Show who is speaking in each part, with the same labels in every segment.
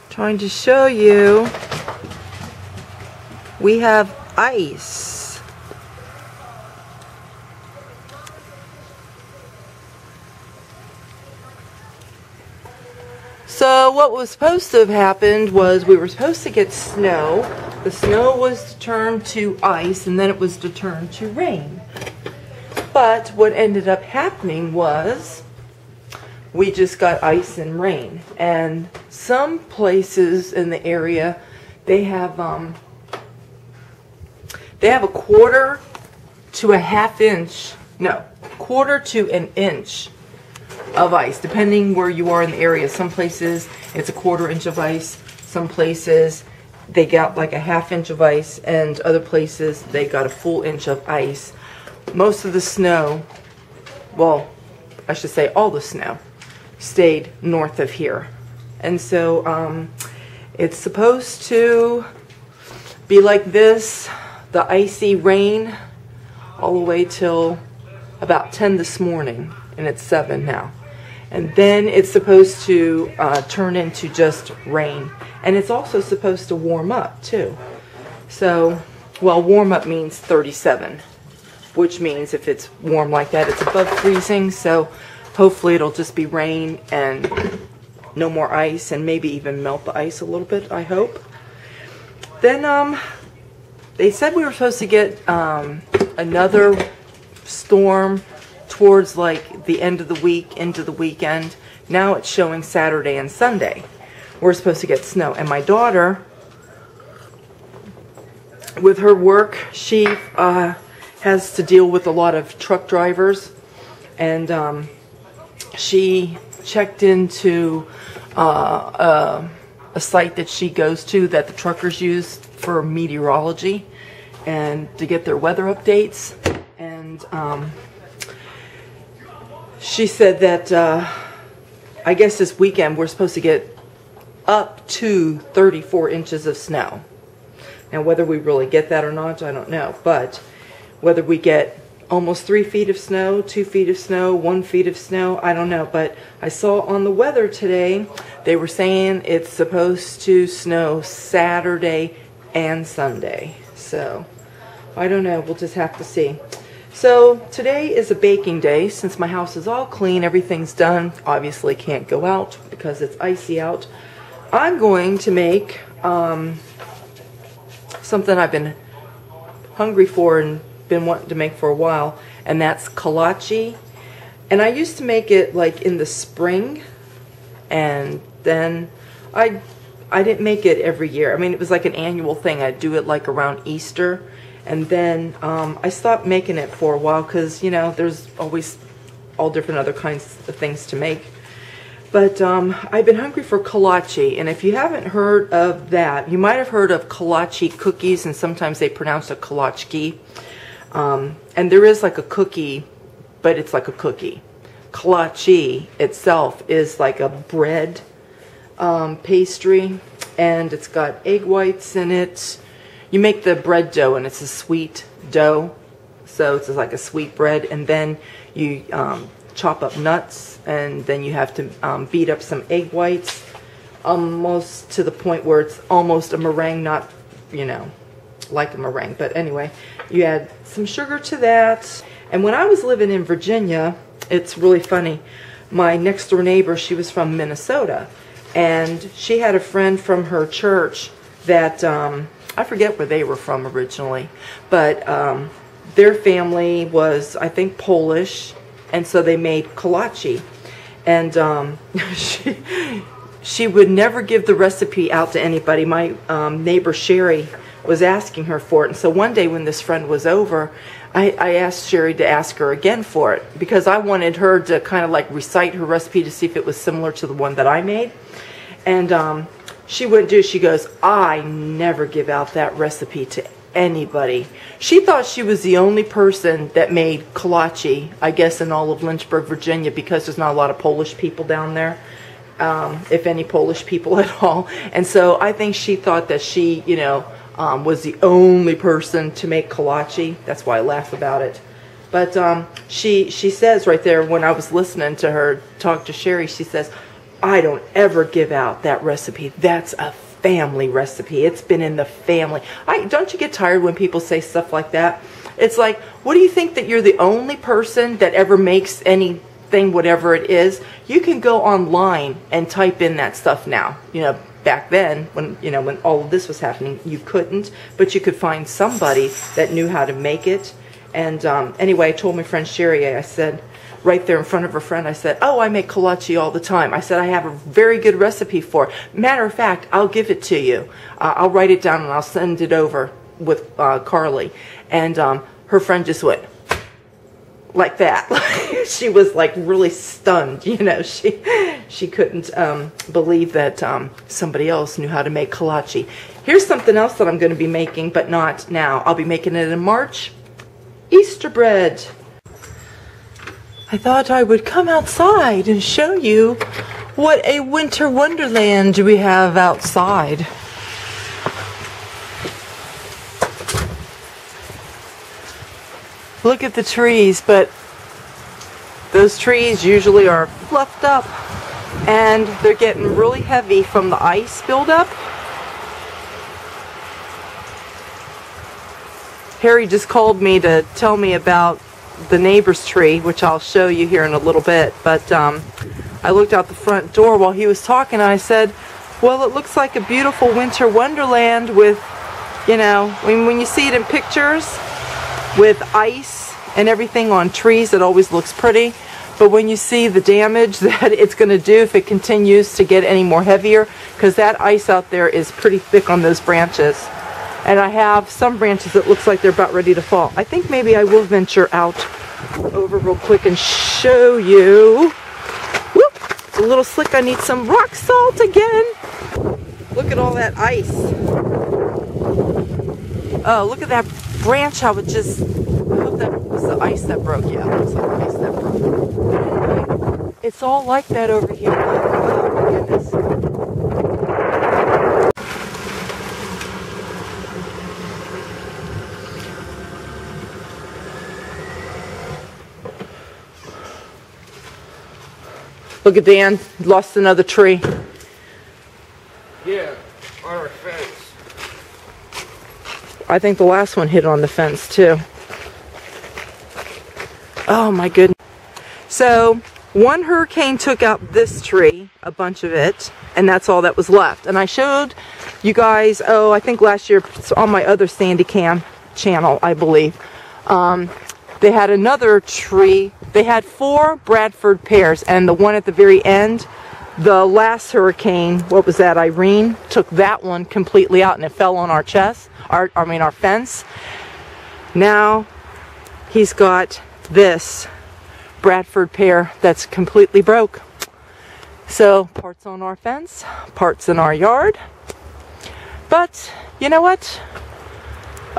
Speaker 1: Trying to show you, we have ice. So what was supposed to have happened was we were supposed to get snow. The snow was to turn to ice, and then it was to turn to rain. But what ended up happening was we just got ice and rain. And some places in the area, they have a quarter to a half inch, no, quarter to an inch of ice, depending where you are in the area. Some places it's a quarter inch of ice, some places they got like a half inch of ice, and other places they got a full inch of ice. Most of the snow, well, I should say all the snow, stayed north of here. And so it's supposed to be like this, the icy rain, all the way till about 10 this morning, and it's 7 now. And then it's supposed to turn into just rain. And it's also supposed to warm up too. So, well, warm up means 37, which means if it's warm like that, it's above freezing. So hopefully it'll just be rain and no more ice, and maybe even melt the ice a little bit, I hope. Then they said we were supposed to get another storm towards like the end of the week, into the weekend. Now it's showing Saturday and Sunday. We're supposed to get snow. And my daughter, with her work, she has to deal with a lot of truck drivers. And she checked into a site that she goes to that the truckers use for meteorology and to get their weather updates. And she said that I guess this weekend we're supposed to get up to 34 inches of snow. Now whether we really get that or not, I don't know. But whether we get almost 3 feet of snow, 2 feet of snow, 1 feet of snow, I don't know. But I saw on the weather today, they were saying it's supposed to snow Saturday and Sunday. So I don't know, we'll just have to see. So today is a baking day. Since my house is all clean, everything's done, obviously can't go out because it's icy out. I'm going to make something I've been hungry for and been wanting to make for a while, and that's kalachi. And I used to make it like in the spring, and then I didn't make it every year. I mean, it was like an annual thing. I'd do it like around Easter. And then I stopped making it for a while because, you know, there's always all different other kinds of things to make. But I've been hungry for kalachi. And if you haven't heard of that, you might have heard of kalachi cookies, and sometimes they pronounce it kalachi. And there is like a cookie, but it's like a cookie. Kalachi itself is like a bread pastry, and it's got egg whites in it. You make the bread dough, and it's a sweet dough, so it's like a sweet bread, and then you chop up nuts, and then you have to beat up some egg whites, almost to the point where it's almost a meringue, not, you know, like a meringue, but anyway, you add some sugar to that. And when I was living in Virginia, it's really funny, my next door neighbor, she was from Minnesota, and she had a friend from her church that I forget where they were from originally, but their family was, I think, Polish, and so they made kalachi. And she would never give the recipe out to anybody. My neighbor Sherry was asking her for it, and so one day when this friend was over, I asked Sherry to ask her again for it, because I wanted her to kind of like recite her recipe to see if it was similar to the one that I made. And she wouldn't do it. She goes, I never give out that recipe to anybody. She thought she was the only person that made kalachi, I guess, in all of Lynchburg, Virginia, because there's not a lot of Polish people down there, if any Polish people at all. And so I think she thought that she, you know, was the only person to make kolache. That's why I laugh about it. But she says right there, when I was listening to her talk to Sherry, she says, I don't ever give out that recipe. That's a family recipe. It's been in the family. Don't you get tired when people say stuff like that? It's like, what do you think, that you're the only person that ever makes anything, whatever it is? You can go online and type in that stuff now. You know, back then, when all of this was happening, you couldn't, but you could find somebody that knew how to make it. And anyway, I told my friend Sherry, I said, right there in front of her friend, I said, oh, I make kolache all the time. I said, I have a very good recipe for it. Matter of fact, I'll give it to you. I'll write it down and I'll send it over with Carly. And her friend just went like that. She was like really stunned, you know. She couldn't believe that somebody else knew how to make kolache. Here's something else that I'm going to be making, but not now. I'll be making it in March. Easter bread. I thought I would come outside and show you what a winter wonderland we have outside. Look at the trees, but those trees usually are fluffed up and they're getting really heavy from the ice buildup. Harry just called me to tell me about the neighbor's tree, which I'll show you here in a little bit, but I looked out the front door while he was talking and I said, well, it looks like a beautiful winter wonderland with, you know, when you see it in pictures with ice and everything on trees, it always looks pretty, but when you see the damage that it's going to do if it continues to get any more heavier, because that ice out there is pretty thick on those branches. And I have some branches that looks like they're about ready to fall. I think maybe I will venture out over real quick and show you. Whoop, it's a little slick. I need some rock salt again. Look at all that ice. Oh, look at that branch. I would just, I hope that was the ice that broke. Yeah, it looks like the ice that broke. But anyway, it's all like that over here. Oh my goodness. Look at Dan, lost another tree.
Speaker 2: Yeah, on our fence.
Speaker 1: I think the last one hit on the fence too. Oh my goodness. So, one hurricane took out this tree, a bunch of it, and that's all that was left. And I showed you guys, oh, I think last year, on my other Sandy Cam channel, I believe. They had another tree. They had 4 Bradford pears, and the one at the very end, the last hurricane, what was that, Irene, took that one completely out, and it fell on our chest, our fence. Now he's got this Bradford pear that's completely broke. So parts on our fence, parts in our yard. But you know what?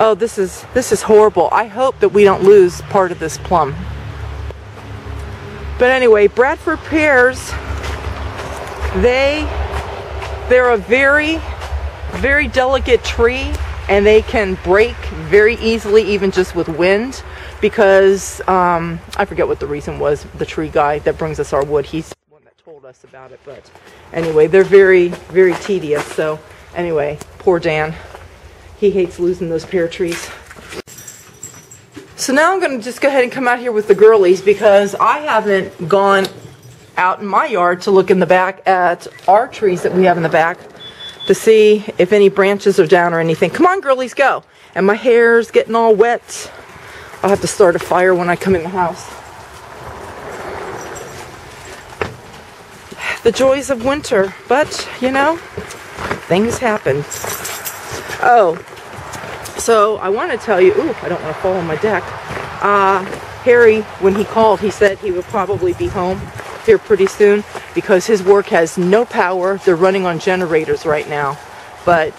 Speaker 1: Oh, this is horrible. I hope that we don't lose part of this plum. But anyway, Bradford pears, they're a very, very delicate tree, and they can break very easily, even just with wind, because I forget what the reason was. The tree guy that brings us our wood, he's the one that told us about it. But anyway, they're very, very tedious. So anyway, poor Dan. He hates losing those pear trees. So now I'm going to just go ahead and come out here with the girlies, because I haven't gone out in my yard to look in the back at our trees that we have in the back to see if any branches are down or anything. Come on, girlies, go. And my hair's getting all wet. I'll have to start a fire when I come in the house. The joys of winter, but you know, things happen. Oh, so I want to tell you, ooh, I don't want to fall on my deck. Harry, when he called, he said he would probably be home here pretty soon because his work has no power. They're running on generators right now. But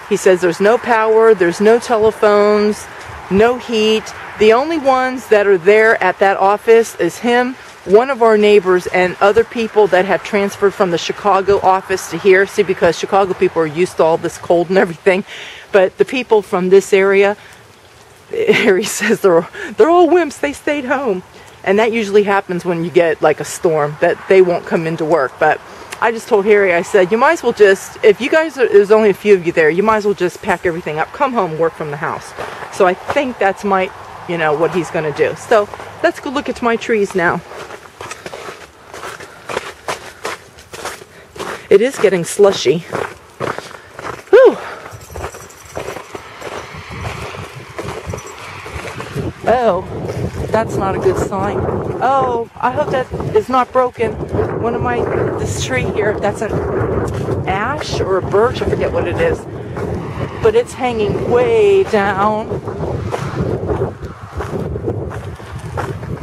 Speaker 1: he says there's no power, there's no telephones, no heat. The only ones that are there at that office is him, one of our neighbors and other people that have transferred from the Chicago office to here, see, because Chicago people are used to all this cold and everything, but the people from this area, Harry says they're all wimps, they stayed home. And that usually happens when you get like a storm, that they won't come into work. But I just told Harry, I said, you might as well just, if you guys, there's only a few of you there, you might as well just pack everything up, come home, work from the house. So I think that's you know, what he's going to do. So let's go look at my trees now. It is getting slushy. Whew. Oh, that's not a good sign. Oh, I hope that is not broken. This tree here, that's an ash or a birch, I forget what it is. But it's hanging way down.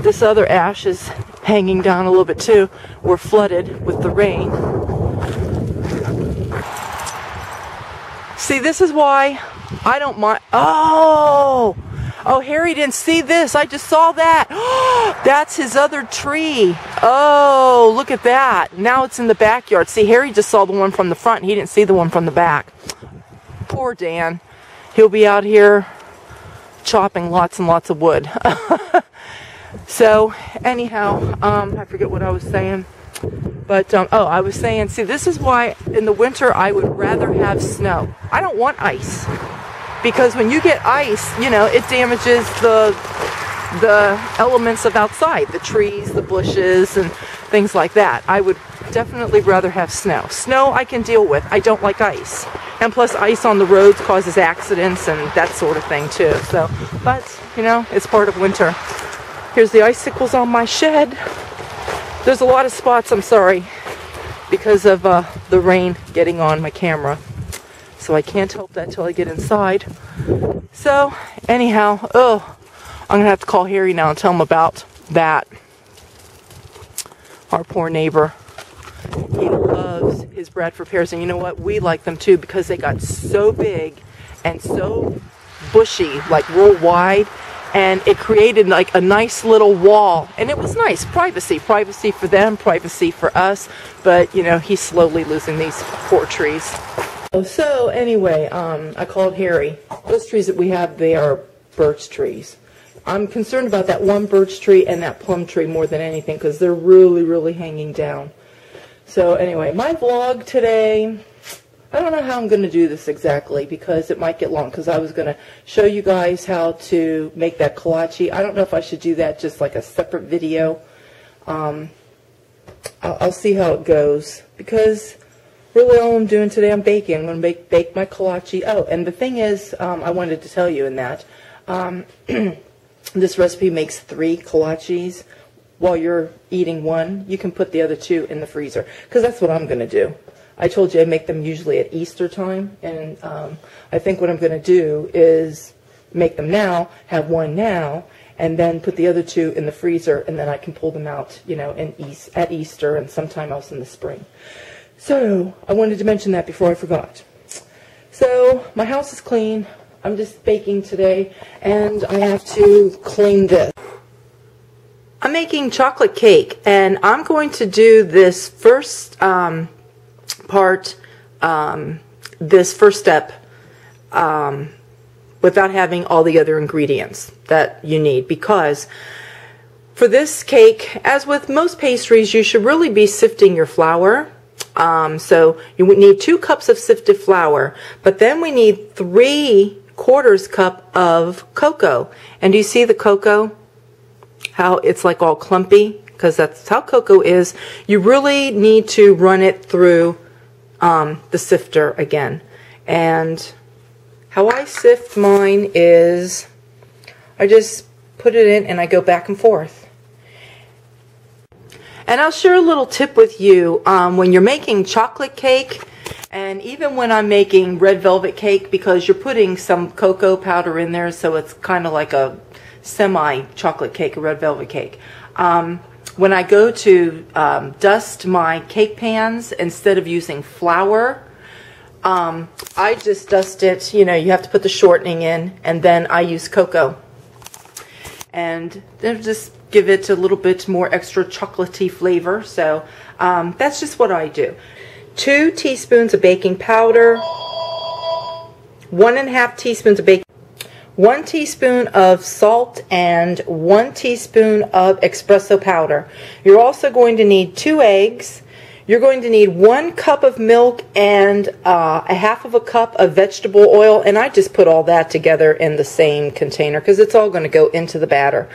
Speaker 1: This other ash is hanging down a little bit too. We're flooded with the rain. See, this is why I don't mind. Oh, Harry didn't see this. I just saw that. That's his other tree. Oh, look at that. Now it's in the backyard. See, Harry just saw the one from the front. He didn't see the one from the back. Poor Dan. He'll be out here chopping lots and lots of wood. So, anyhow, I forget what I was saying. But, I was saying, see, this is why in the winter I would rather have snow. I don't want ice. Because when you get ice, you know, it damages the elements of outside. The trees, the bushes, and things like that. I would definitely rather have snow. Snow I can deal with. I don't like ice. And plus, ice on the roads causes accidents and that sort of thing, too. So, but, you know, it's part of winter. Here's the icicles on my shed. There's a lot of spots, I'm sorry, because of the rain getting on my camera. So I can't help that till I get inside. So, anyhow, I'm going to have to call Harry now and tell him about that. Our poor neighbor. He loves his Bradford pears. And you know what? We like them too because they got so big and so bushy, like real wide. And it created like a nice little wall. And it was nice. Privacy. Privacy for them, privacy for us. But, you know, he's slowly losing these poor trees. So, anyway, I called Harry. Those trees that we have, they are birch trees. I'm concerned about that one birch tree and that plum tree more than anything because they're really, really hanging down. So, anyway, my vlog today, I don't know how I'm going to do this exactly because it might get long because I was going to show you guys how to make that kalachi. I don't know if I should do that just like a separate video. I'll see how it goes because really all I'm doing today, I'm baking. I'm going to bake my kalachi. Oh, and the thing is, I wanted to tell you in that, this recipe makes 3 kalachis. While you're eating one, you can put the other 2 in the freezer because that's what I'm going to do. I told you I make them usually at Easter time, and I think what I'm going to do is make them now, have one now, and then put the other 2 in the freezer, and then I can pull them out, you know, at Easter and sometime else in the spring. So, I wanted to mention that before I forgot. So, my house is clean. I'm just baking today, and I have to clean this. I'm making chocolate cake, and I'm going to do this first this first step without having all the other ingredients that you need, because for this cake, as with most pastries, you should really be sifting your flour. So you would need 2 cups of sifted flour, but then we need 3/4 cup of cocoa. And do you see the cocoa? How it's like all clumpy? Because that's how cocoa is. You really need to run it through the sifter again. And how I sift mine is I just put it in and I go back and forth. And I'll share a little tip with you when you're making chocolate cake, and even when I'm making red velvet cake, because you're putting some cocoa powder in there, so it's kind of like a semi-chocolate cake, a red velvet cake. When I go to dust my cake pans, instead of using flour, I just dust it. You know, you have to put the shortening in, and then I use cocoa. And then just give it a little bit more extra chocolatey flavor. So that's just what I do. 2 teaspoons of baking powder, 1.5 teaspoons of baking, 1 teaspoon of salt, and 1 teaspoon of espresso powder. You're also going to need 2 eggs. You're going to need 1 cup of milk and 1/2 cup of vegetable oil, and I just put all that together in the same container because it's all going to go into the batter.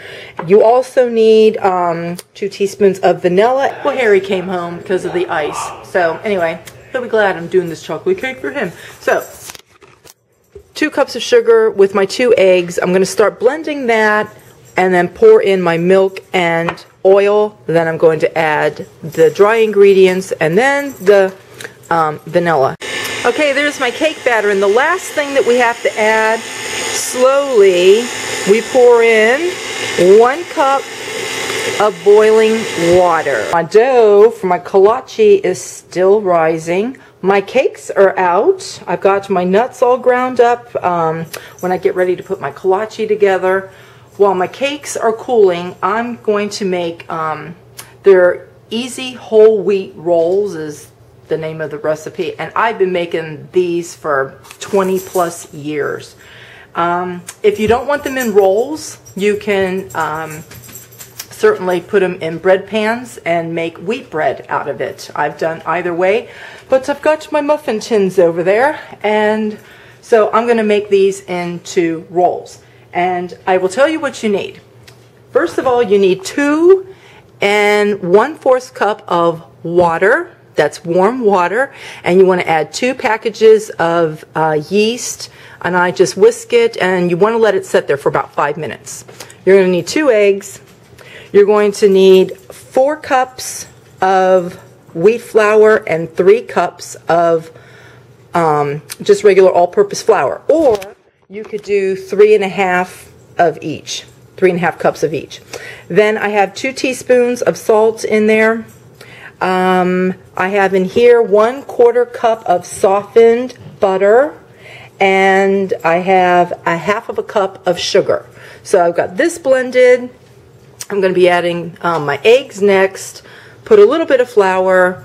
Speaker 1: You also need 2 teaspoons of vanilla. Well, Harry came home because of the ice, so anyway, he'll be glad I'm doing this chocolate cake for him. So 2 cups of sugar with my 2 eggs. I'm going to start blending that and then pour in my milk and oil. Then I'm going to add the dry ingredients and then the vanilla. Okay, there's my cake batter, and the last thing that we have to add, slowly we pour in 1 cup of boiling water. My dough for my kalachi is still rising. My cakes are out. I've got my nuts all ground up when I get ready to put my kalachi together. While my cakes are cooling, I'm going to make their easy whole wheat rolls is the name of the recipe, and I've been making these for 20 plus years. If you don't want them in rolls, you can certainly put them in bread pans and make wheat bread out of it. I've done either way, but I've got my muffin tins over there, and so I'm going to make these into rolls. And I will tell you what you need. First of all, you need 2 1/4 cup of water. That's warm water, and you want to add 2 packages of yeast, and I just whisk it, and you want to let it sit there for about 5 minutes. You're going to need 2 eggs. You're going to need 4 cups of wheat flour and 3 cups of just regular all-purpose flour, or you could do 3.5 of each, 3.5 cups of each. Then I have 2 teaspoons of salt in there. I have in here 1/4 cup of softened butter, and I have 1/2 cup of sugar. So I've got this blended. I'm going to be adding my eggs next. Put a little bit of flour.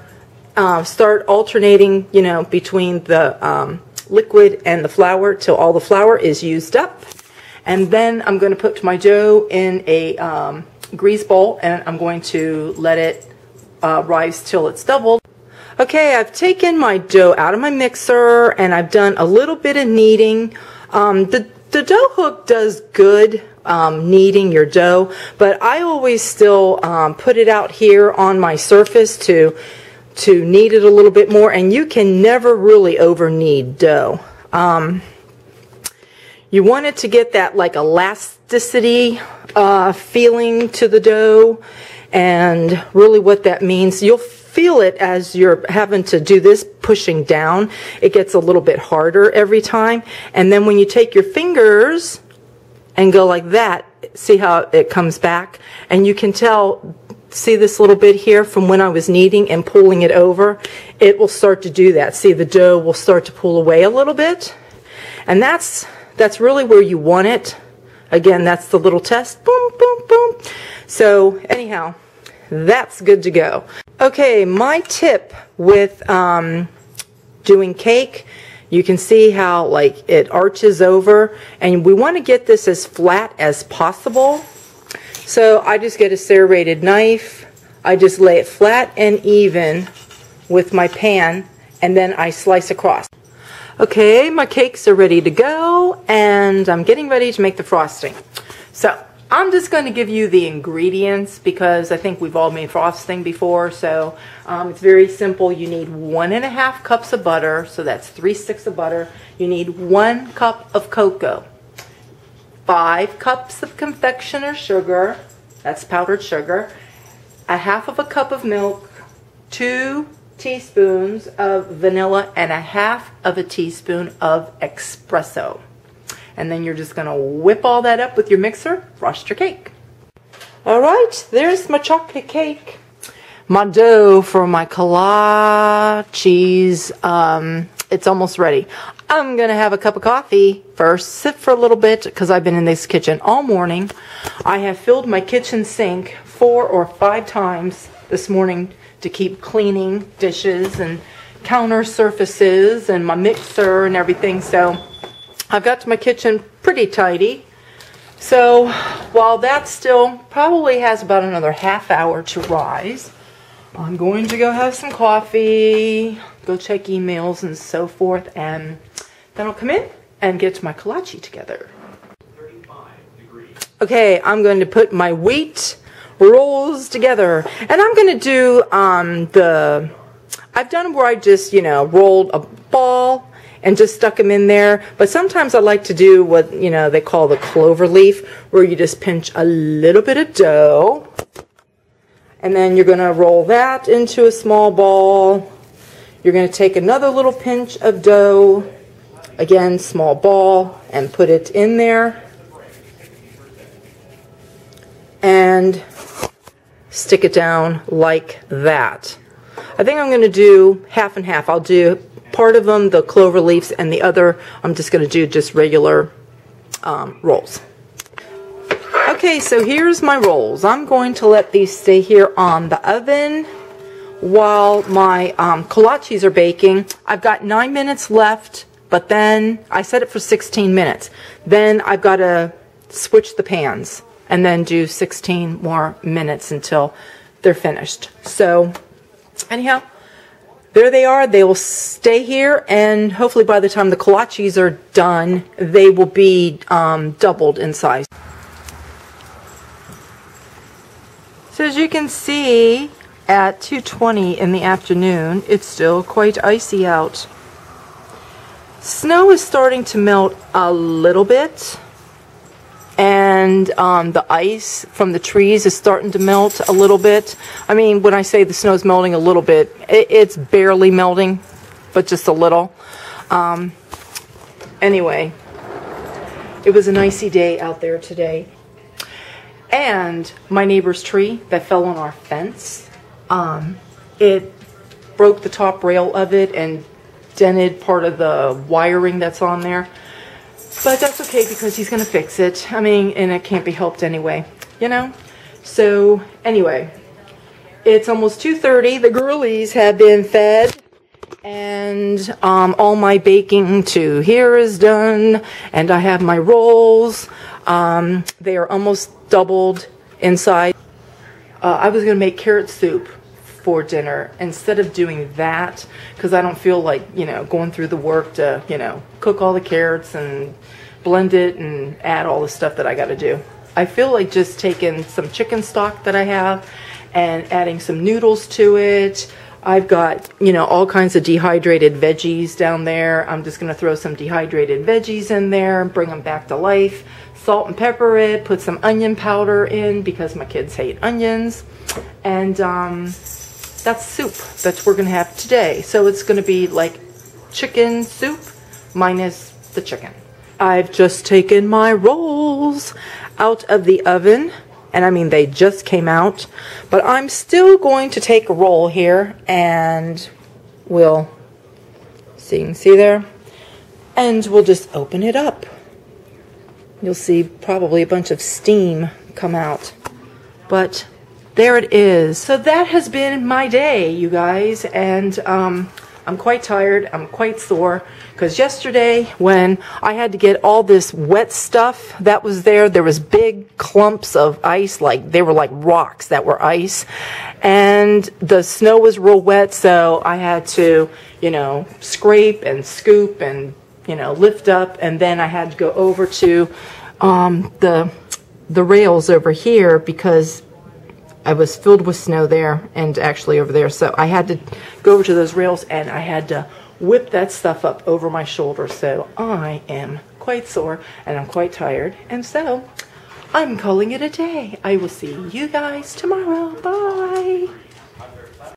Speaker 1: Start alternating, you know, between the liquid and the flour till all the flour is used up. And then I'm going to put my dough in a grease bowl, and I'm going to let it rise till it's doubled. Okay, I've taken my dough out of my mixer, and I've done a little bit of kneading. The dough hook does good kneading your dough, but I always still put it out here on my surface to knead it a little bit more, and you can never really over knead dough. You want it to get that like elasticity feeling to the dough, and really what that means, you'll feel it as you're having to do this, pushing down. It gets a little bit harder every time, and then when you take your fingers and go like that, see how it comes back, and you can tell, see this little bit here from when I was kneading and pulling it over, it will start to do that. See, the dough will start to pull away a little bit, and that's really where you want it. Again, that's the little test. Boom, boom, boom. So anyhow, that's good to go. Okay, my tip with doing cake, you can see how like it arches over, and we want to get this as flat as possible. So I just get a serrated knife. I just lay it flat and even with my pan, and then I slice across. Okay, my cakes are ready to go, and I'm getting ready to make the frosting. So I'm just going to give you the ingredients because I think we've all made frosting before. So it's very simple. You need 1.5 cups of butter, so that's 3 sticks of butter. You need 1 cup of cocoa, 5 cups of confectioner sugar, that's powdered sugar, 1/2 cup of milk, 2 teaspoons of vanilla, and 1/2 teaspoon of espresso. And then you're just going to whip all that up with your mixer, frost your cake. Alright, there's my chocolate cake. My dough for my kolaches it's almost ready. I'm going to have a cup of coffee first, sit for a little bit because I've been in this kitchen all morning. I have filled my kitchen sink 4 or 5 times this morning to keep cleaning dishes and counter surfaces and my mixer and everything. So I've got to my kitchen pretty tidy. So while that still probably has about another half hour to rise, I'm going to go have some coffee, go check emails and so forth, and then I'll come in and get my kolache together. Okay, I'm going to put my wheat rolls together, and I'm going to do I've done where I just, rolled a ball and just stuck them in there, but sometimes I like to do what, they call the clover leaf, where you just pinch a little bit of dough, and then you're going to roll that into a small ball. You're going to take another little pinch of dough, again, small ball, and put it in there, and stick it down like that. I think I'm going to do half and half. I'll do part of them, the clover leaves, and the other I'm just going to do just regular rolls. Okay, so here's my rolls. I'm going to let these stay here on the oven while my kolaches are baking. I've got 9 minutes left, but then I set it for 16 minutes. Then I've got to switch the pans and then do 16 more minutes until they're finished. So anyhow, there they are. They will stay here, and hopefully by the time the kolaches are done, they will be doubled in size. So as you can see, at 2:20 in the afternoon, it's still quite icy out. Snow is starting to melt a little bit, and the ice from the trees is starting to melt a little bit. I mean, when I say the snow is melting a little bit, it's barely melting, but just a little. Anyway, it was an icy day out there today. And my neighbor's tree that fell on our fence, it broke the top rail of it and dented part of the wiring that's on there. But that's okay because he's going to fix it. I mean, and it can't be helped anyway, So anyway, it's almost 2:30. The girlies have been fed, and all my baking to here is done, and I have my rolls. They are almost doubled inside. I was going to make carrot soup for dinner instead of doing that because I don't feel like, going through the work to, cook all the carrots and blend it and add all the stuff that I got to do. I feel like just taking some chicken stock that I have and adding some noodles to it. I've got, all kinds of dehydrated veggies down there. I'm just going to throw some dehydrated veggies in there, bring them back to life. Salt and pepper it, put some onion powder in because my kids hate onions, and that's soup that we're gonna have today. So it's gonna be like chicken soup minus the chicken. I've just taken my rolls out of the oven, and I mean they just came out, but I'm still going to take a roll here, and we'll see, you can see there, and we'll just open it up. You'll see probably a bunch of steam come out. But there it is. So that has been my day, you guys. And I'm quite tired. I'm quite sore. Because yesterday when I had to get all this wet stuff that was there, there was big clumps of ice. They were like rocks that were ice. And the snow was real wet. So I had to, scrape and scoop and lift up, and then I had to go over to the rails over here because I was filled with snow there and actually over there. So I had to go over to those rails and I had to whip that stuff up over my shoulder. So I am quite sore and I'm quite tired. And so I'm calling it a day. I will see you guys tomorrow. Bye.